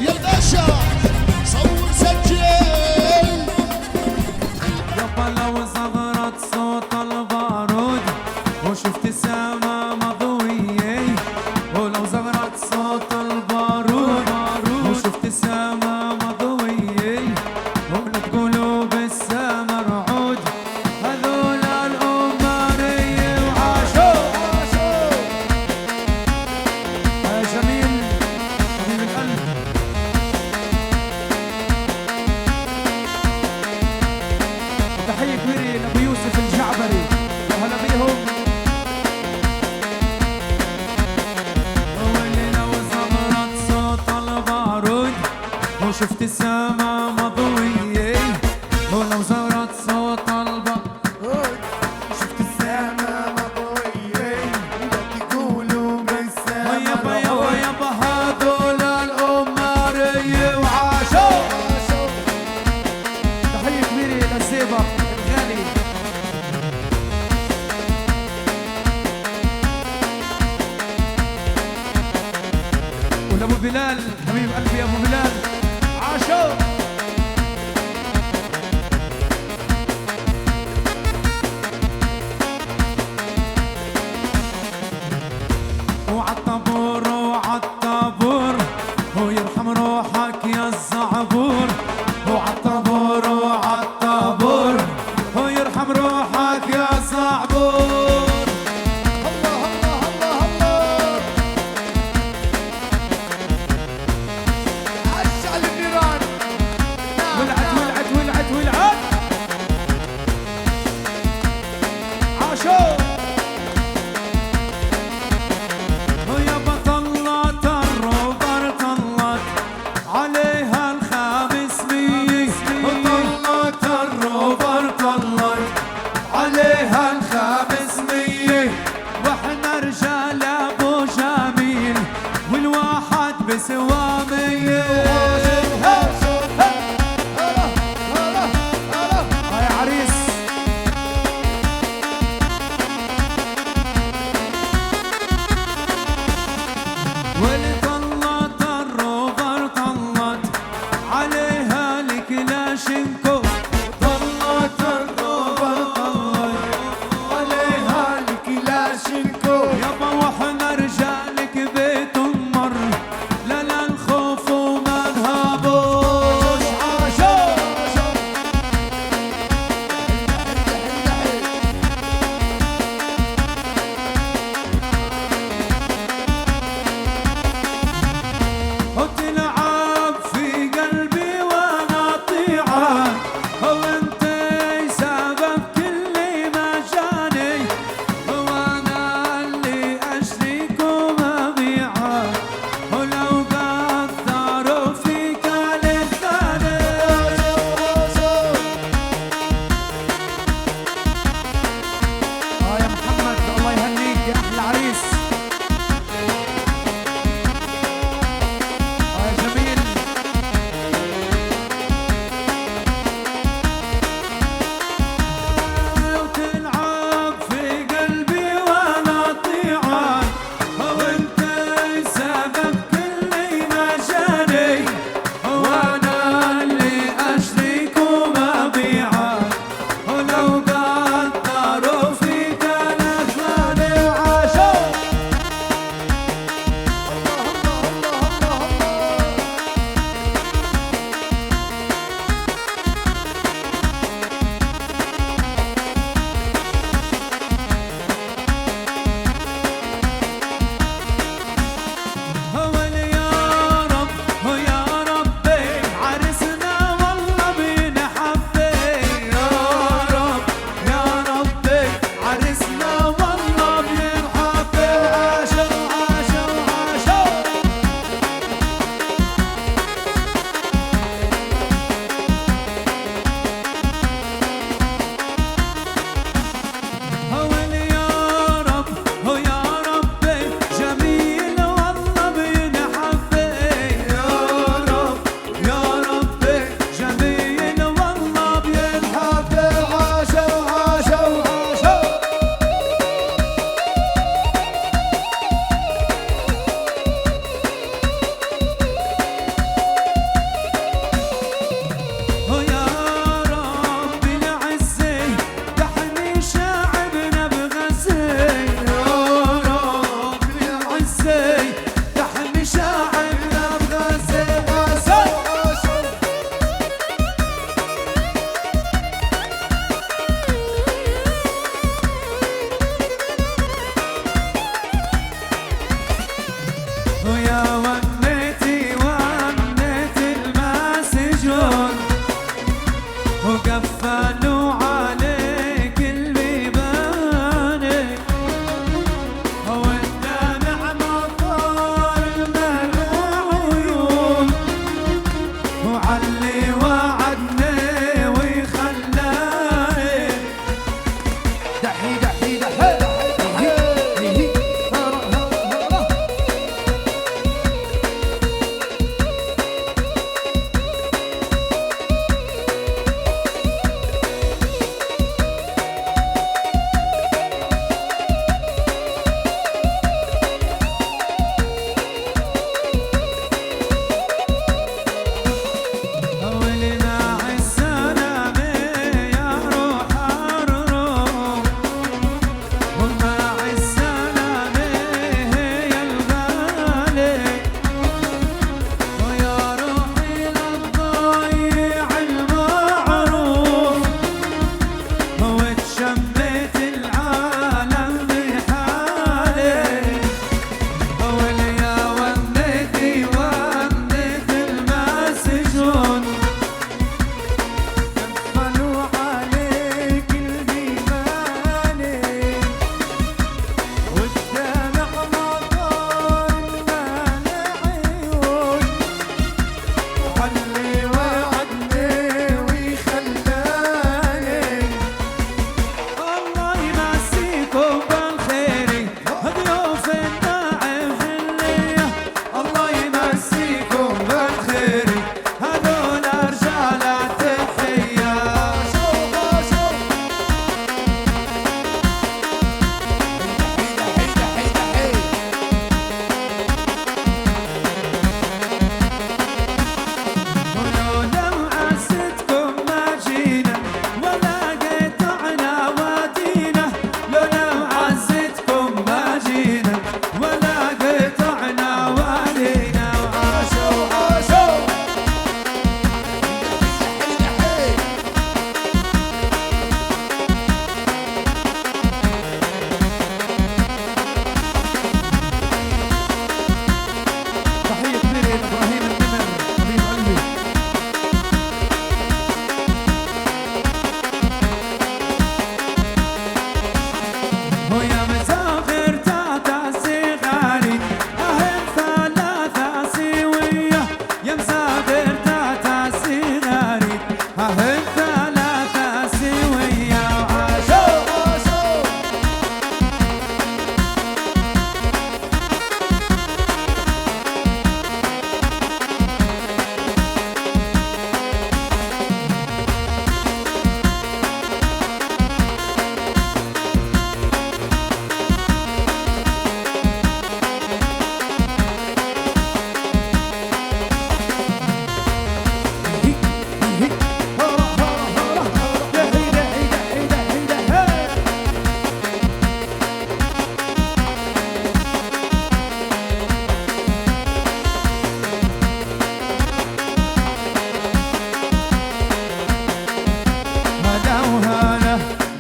يا الغشا صور سجل يابا لو زغرت صوت البارود وشفت السما مضوية، ولو زغرت صوت البارود وشفت السما مضوية، ولا تقولوا بالسما رعود هذول الأمارية وعاشوا. يا جميل حبيب القلب تحية كبيرة لأبو يوسف الجعبري، يا هلا بيهم. واللي لو زغرت صوت البارود وشفت السما مضوية، ولو زغرت صوت البارود شفت السما مضوية، لا تقولوا بالسما يابا يابا يابا هذول الأمارية وعاشوا. تحية كبيرة للزيبق الغالي ولأبو بلال حبيب قلبي يا أبو بلال عاشوا. وعالطابور وعالطابور ويرحم روحك يا الزعبور، وعالطابور وعالطابور ويرحم روحك يا الزعبور. الله الله الله الله اشعل النيران ولعت ولعت ولعت ولعت عاشوا. ويابا طلت الروبر طلت عليها الخامسمية، وطلت الروبر طلت عليها الخامسمية، واحنا رجال ابو جميل والواحد بسوامية. هاي عريس واللي طلت الروبر طلت عليها الكلاشينكو، طلت الروبر طلت عليها الكلاشينكو. يابا واحنا رجالك بيت مر لا لا الخوف وما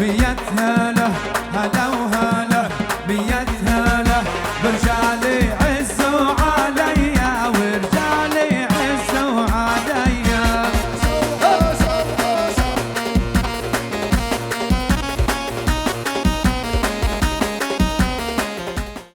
بيتها